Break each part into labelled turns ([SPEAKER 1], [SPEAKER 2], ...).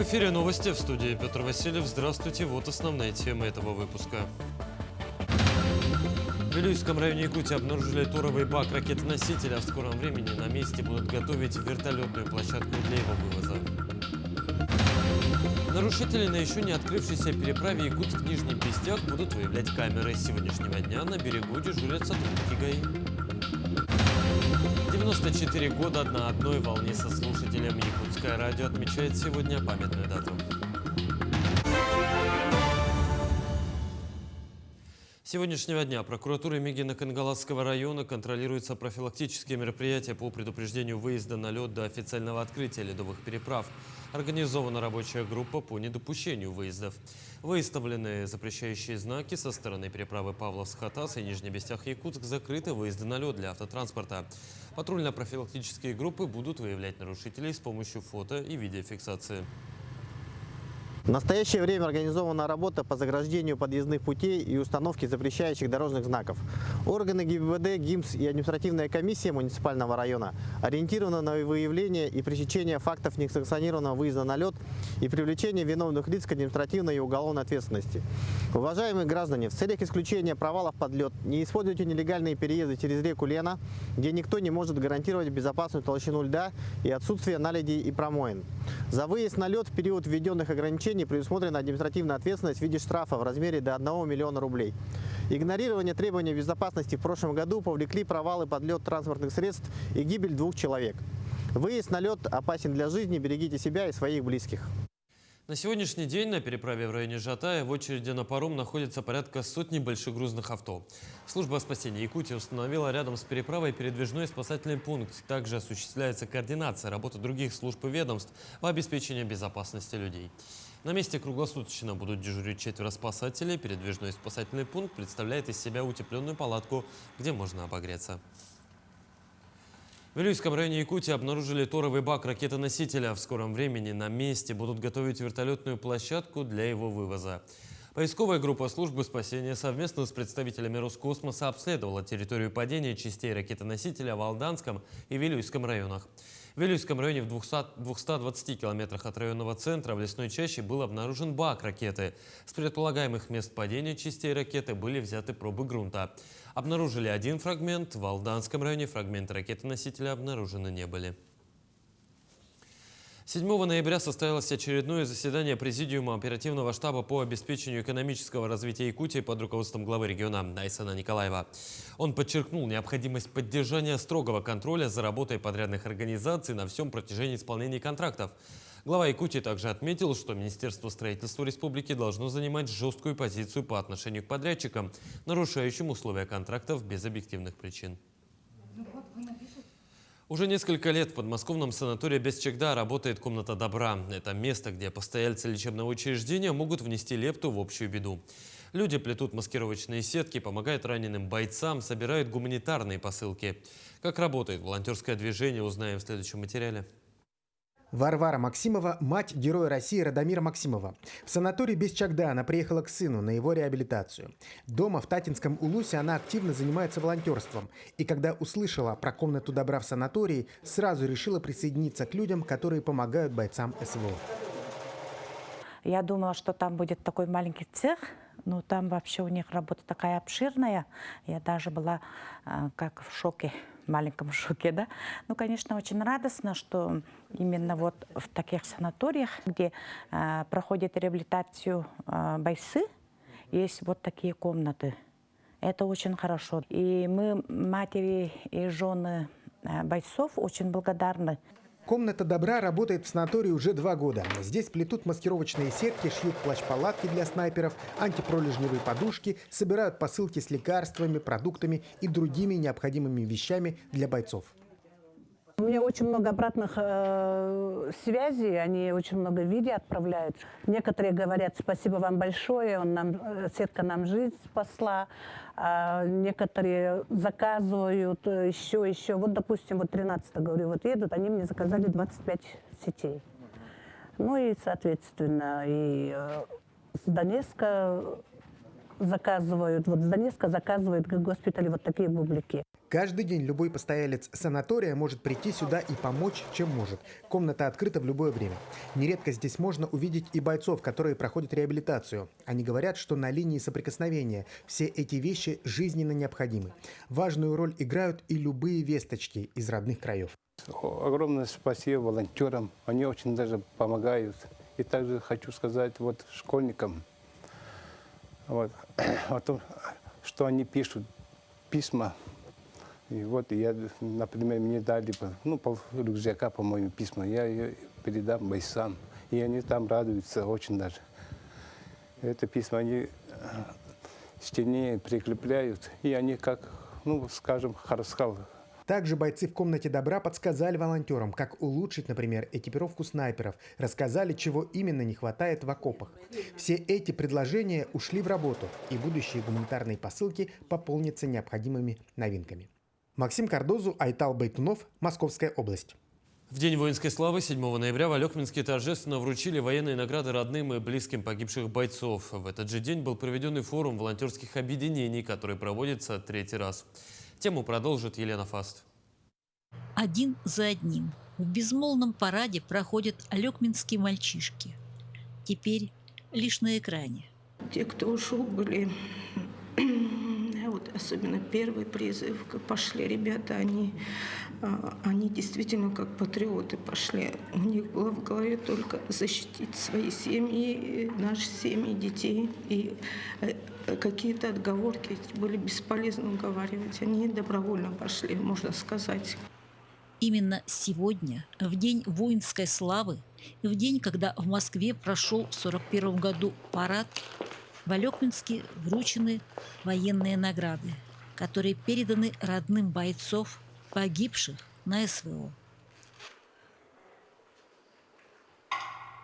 [SPEAKER 1] В эфире новости, в студии Петр Васильев. Здравствуйте, вот основные темы этого выпуска. В Вилюйском районе Якутии обнаружили торовый бак ракеты-носителя. В скором времени на месте будут готовить вертолетную площадку для его вывоза. Нарушители на еще не открывшейся переправе Якутск-Нижний Пестях будут выявлять камеры. С сегодняшнего дня на берегу дежурят сотрудники ГАИ. 94 года на одной волне со слушателем. Якутское радио отмечает сегодня памятную дату. С сегодняшнего дня прокуратурой Мегино-Кангаласского района контролируются профилактические мероприятия по предупреждению выезда на лед до официального открытия ледовых переправ. Организована рабочая группа по недопущению выездов. Выставлены запрещающие знаки со стороны переправы Павловск-Хатас и Нижний Бестях-Якутск, закрыты выезды на лед для автотранспорта. Патрульно-профилактические группы будут выявлять нарушителей с помощью фото и видеофиксации.
[SPEAKER 2] В настоящее время организована работа по заграждению подъездных путей и установке запрещающих дорожных знаков. Органы ГИБДД, ГИМС и административная комиссия муниципального района ориентированы на выявление и пресечение фактов несанкционированного выезда на лед и привлечение виновных лиц к административной и уголовной ответственности. Уважаемые граждане, в целях исключения провалов под лед не используйте нелегальные переезды через реку Лена, где никто не может гарантировать безопасную толщину льда и отсутствие наледей и промоин. За выезд на лед в период введенных ограничений предусмотрена административная ответственность в виде штрафа в размере до 1 миллиона рублей. Игнорирование требований безопасности в прошлом году повлекли провалы под лед транспортных средств и гибель 2 человек. Выезд на лед опасен для жизни, берегите себя и своих близких.
[SPEAKER 1] На сегодняшний день на переправе в районе Жатая в очереди на паром находится порядка сотни большегрузных авто. Служба спасения Якутии установила рядом с переправой передвижной спасательный пункт. Также осуществляется координация работы других служб и ведомств в обеспечении безопасности людей. На месте круглосуточно будут дежурить 4 спасателей. Передвижной спасательный пункт представляет из себя утепленную палатку, где можно обогреться. В Вилюйском районе Якутии обнаружили торовый бак ракеты-носителя. В скором времени на месте будут готовить вертолетную площадку для его вывоза. Поисковая группа службы спасения совместно с представителями Роскосмоса обследовала территорию падения частей ракеты-носителя в Алданском и Вилюйском районах. В Вилюйском районе в 220 километрах от районного центра в лесной чаще был обнаружен бак ракеты. С предполагаемых мест падения частей ракеты были взяты пробы грунта. Обнаружили 1 фрагмент. В Алданском районе фрагменты ракеты-носителя обнаружены не были. 7 ноября состоялось очередное заседание Президиума оперативного штаба по обеспечению экономического развития Якутии под руководством главы региона Айсана Николаева. Он подчеркнул необходимость поддержания строгого контроля за работой подрядных организаций на всем протяжении исполнения контрактов. Глава Якутии также отметил, что Министерство строительства республики должно занимать жесткую позицию по отношению к подрядчикам, нарушающим условия контрактов без объективных причин. Уже несколько лет в подмосковном санатории Бесчегда работает комната добра. Это место, где постояльцы лечебного учреждения могут внести лепту в общую беду. Люди плетут маскировочные сетки, помогают раненым бойцам, собирают гуманитарные посылки. Как работает волонтерское движение, узнаем в следующем материале.
[SPEAKER 3] Варвара Максимова – мать Героя России Радомира Максимова. В санаторий Бесчегда она приехала к сыну на его реабилитацию. Дома в Татинском Улусе она активно занимается волонтерством. И когда услышала про комнату добра в санатории, сразу решила присоединиться к людям, которые помогают бойцам СВО.
[SPEAKER 4] Я думала, что там будет такой маленький цех, но там вообще у них работа такая обширная. Я даже была как в шоке. В маленьком шоке, да. Ну, конечно, очень радостно, что именно вот в таких санаториях, где проходит реабилитацию бойцы, есть вот такие комнаты. Это очень хорошо. И мы, матери и жены бойцов, очень благодарны.
[SPEAKER 3] Комната добра работает в санатории уже 2 года. Здесь плетут маскировочные сетки, шьют плащ-палатки для снайперов, антипролежневые подушки, собирают посылки с лекарствами, продуктами и другими необходимыми вещами для бойцов.
[SPEAKER 5] У меня очень много обратных связей, они очень много видео отправляют. Некоторые говорят: спасибо вам большое, сетка нам жизнь спасла. Некоторые заказывают еще. Вот, допустим, вот 13-го, говорю, вот едут, они мне заказали 25 сетей. Ну и, соответственно, и с Донецка заказывают, вот с Донецка заказывают госпитали вот такие бублики.
[SPEAKER 3] Каждый день любой постоялец санатория может прийти сюда и помочь, чем может. Комната открыта в любое время. Нередко здесь можно увидеть и бойцов, которые проходят реабилитацию. Они говорят, что на линии соприкосновения все эти вещи жизненно необходимы. Важную роль играют и любые весточки из родных краев.
[SPEAKER 6] Огромное спасибо волонтерам, они очень даже помогают. И также хочу сказать вот школьникам, вот, о том, что они пишут письма. И вот я, например, мне дали пол рюкзака, по-моему, письма. Я ее передам бойцам. И они там радуются очень даже. Это письма они к стене прикрепляют. И они как, скажем, хорошо.
[SPEAKER 3] Также бойцы в комнате добра подсказали волонтерам, как улучшить, например, экипировку снайперов, рассказали, чего именно не хватает в окопах. Все эти предложения ушли в работу, и будущие гуманитарные посылки пополнятся необходимыми новинками. Максим Кардозу, Айтал Байтунов, Московская область.
[SPEAKER 1] В День воинской славы 7 ноября в Алекминске торжественно вручили военные награды родным и близким погибших бойцов. В этот же день был проведен форум волонтерских объединений, который проводится третий раз. Тему продолжит Елена Фаст.
[SPEAKER 7] Один за одним в безмолвном параде проходят алекминские мальчишки. Теперь лишь на экране.
[SPEAKER 8] Те, кто ушел, были, вот особенно первый призыв, как пошли ребята, они действительно как патриоты пошли. У них было в голове только защитить свои семьи, наши семьи, детей. И какие-то отговорки были бесполезно уговаривать. Они добровольно пошли, можно сказать.
[SPEAKER 7] Именно сегодня, в День воинской славы, в день, когда в Москве прошел в 1941 году парад, в Алекминске вручены военные награды, которые переданы родным бойцов, погибших на СВО.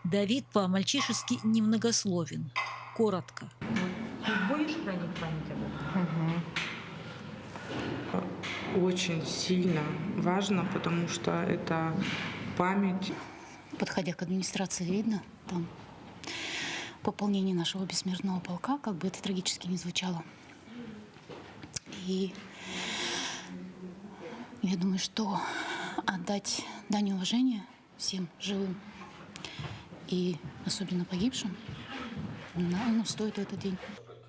[SPEAKER 7] Давид по-мальчишески немногословен, коротко.
[SPEAKER 9] Будешь хранить память об этом? Очень сильно важно, потому что это память.
[SPEAKER 10] Подходя к администрации, видно там пополнение нашего бессмертного полка, как бы это трагически ни звучало. И я думаю, что отдать дань уважения всем живым и особенно погибшим, стоит в этот день.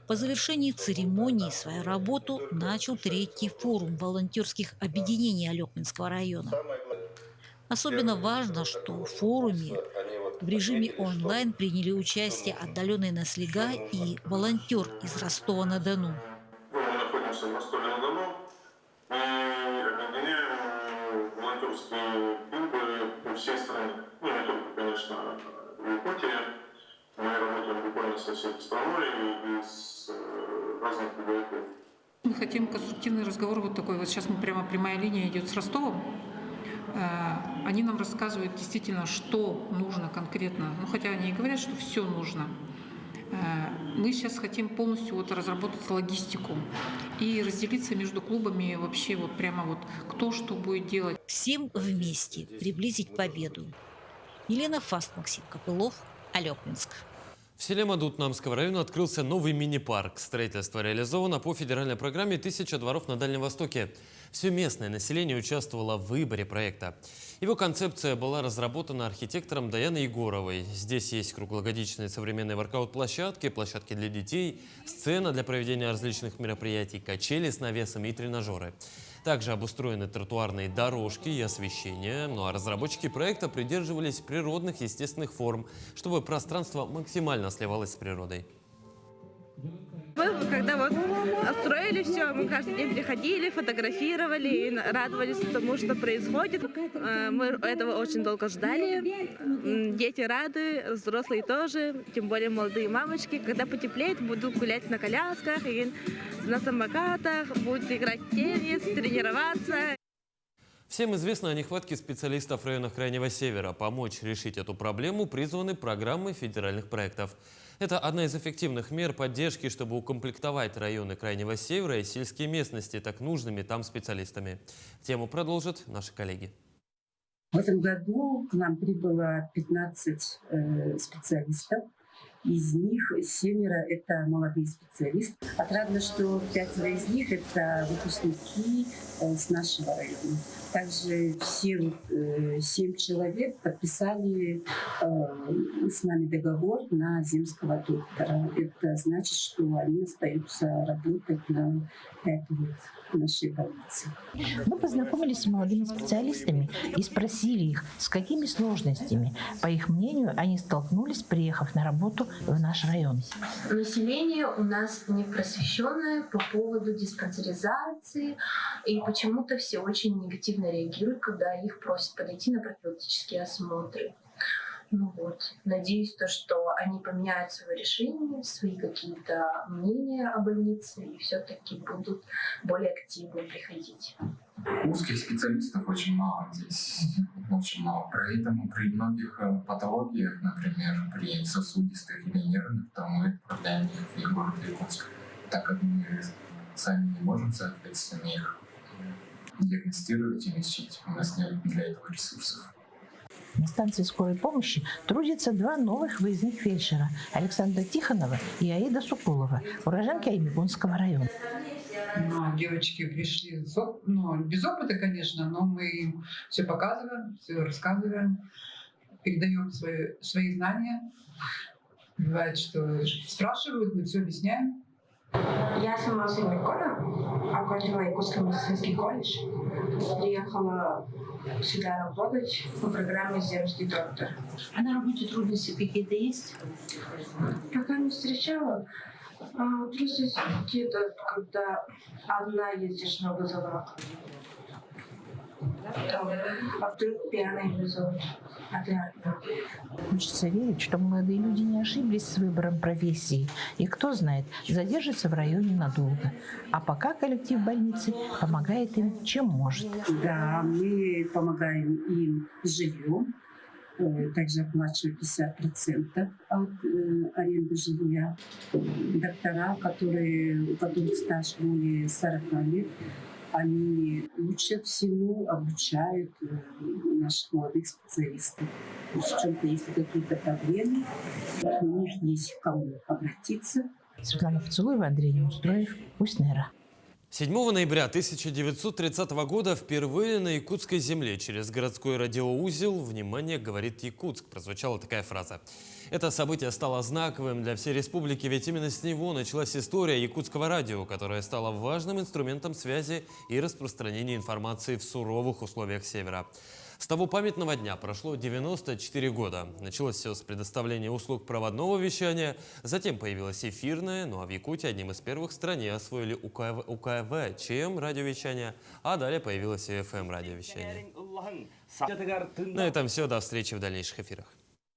[SPEAKER 7] По завершении церемонии свою работу начал третий форум волонтерских объединений Алекминского района. Особенно важно, что в форуме в режиме онлайн приняли участие отдаленные наслега и волонтер из Ростова-на-Дону.
[SPEAKER 11] Мы находимся в Ростове-на-Дону и объединяем волонтерские клубы по всей стране. Ну, не только, конечно, в Якутии. Мы работаем буквально со всей страной и с разных уголков.
[SPEAKER 9] Мы хотим конструктивный разговор вот такой. Вот сейчас прямо прямая линия идет с Ростовом. Они нам рассказывают действительно, что нужно конкретно. Хотя они и говорят, что все нужно. Мы сейчас хотим полностью разработать логистику и разделиться между клубами вообще прямо кто что будет делать.
[SPEAKER 7] Всем вместе приблизить победу. Елена Фаст, Максим Копылов, Алекминск.
[SPEAKER 1] В селе Мадутнамского района открылся новый мини-парк. Строительство реализовано по федеральной программе «1000 дворов на Дальнем Востоке». Все местное население участвовало в выборе проекта. Его концепция была разработана архитектором Даяной Егоровой. Здесь есть круглогодичные современные воркаут-площадки, площадки для детей, сцена для проведения различных мероприятий, качели с навесами и тренажеры. Также обустроены тротуарные дорожки и освещение. Ну а разработчики проекта придерживались природных естественных форм, чтобы пространство максимально сливалось с природой.
[SPEAKER 12] Мы, когда строили все, мы каждый день приходили, фотографировали и радовались тому, что происходит. Мы этого очень долго ждали. Дети рады, взрослые тоже, тем более молодые мамочки. Когда потеплеет, будут гулять на колясках и на самокатах, будут играть в теннис, тренироваться.
[SPEAKER 1] Всем известно о нехватке специалистов в районах Крайнего Севера. Помочь решить эту проблему призваны программы федеральных проектов. Это одна из эффективных мер поддержки, чтобы укомплектовать районы Крайнего Севера и сельские местности так нужными там специалистами. Тему продолжат наши коллеги.
[SPEAKER 13] В этом году к нам прибыло 15 специалистов Из них 7 это молодые специалисты. Отрадно, что 5 из них это выпускники с нашего района. Также все 7 человек подписали с нами договор на земского доктора. Это значит, что они остаются работать на 5 лет в нашей больнице.
[SPEAKER 14] Мы познакомились с молодыми специалистами и спросили их, с какими сложностями, по их мнению, они столкнулись, приехав на работу в наш район.
[SPEAKER 15] Население у нас не просвещенное по поводу диспансеризации, и почему-то все очень негативно реагируют, когда их просят подойти на профилактические осмотры. Надеюсь, что они поменяют свое решение, свои какие-то мнения о больнице и все-таки будут более активно приходить.
[SPEAKER 16] Узких специалистов очень мало здесь, очень мало. Поэтому при многих патологиях, например, при сосудистых или нервных, то мы отправляем их в город Якутск, так как мы сами не можем, соответственно, их диагностировать и лечить. У нас нет для этого ресурсов.
[SPEAKER 14] На станции скорой помощи трудятся 2 новых выездных фельдшера – Александра Тихонова и Аида Сукулова, уроженки Аймегунского района.
[SPEAKER 17] Девочки пришли без опыта, конечно, но мы им все показываем, все рассказываем, передаем свои знания. Бывает, что спрашивают, мы все объясняем.
[SPEAKER 15] Я сама с Аймегуна, окончила Якутский медицинский колледж, приехала сюда работать по программе «Земский доктор».
[SPEAKER 14] А на работе трудности какие-то есть?
[SPEAKER 15] Пока не встречала. Трудности какие-то, когда одна ездишь на вызовах. А вдруг пьяный вызов.
[SPEAKER 14] Хочется верить, что молодые люди не ошиблись с выбором профессии. И кто знает, задержится в районе надолго. А пока коллектив больницы помогает им, чем может.
[SPEAKER 13] Да, мы помогаем им с жильем. Также оплачиваем 50% от аренды жилья. Доктора, у которых стаж более 40 лет, они учат всему, обучают наших молодых специалистов. В чем-то, если какие-то проблемы, у них есть к кому обратиться.
[SPEAKER 14] Светлана Поцелуева, Андрей Неустроев, Уснера.
[SPEAKER 1] 7 ноября 1930 года впервые на якутской земле через городской радиоузел «Внимание, говорит Якутск» прозвучала такая фраза. Это событие стало знаковым для всей республики, ведь именно с него началась история якутского радио, которое стало важным инструментом связи и распространения информации в суровых условиях Севера. С того памятного дня прошло 94 года. Началось все с предоставления услуг проводного вещания, затем появилось эфирное, ну а в Якутии одним из первых в стране освоили УКВ, ЧМ радиовещание, а далее появилось и ФМ радиовещание. На этом все, до встречи в дальнейших эфирах.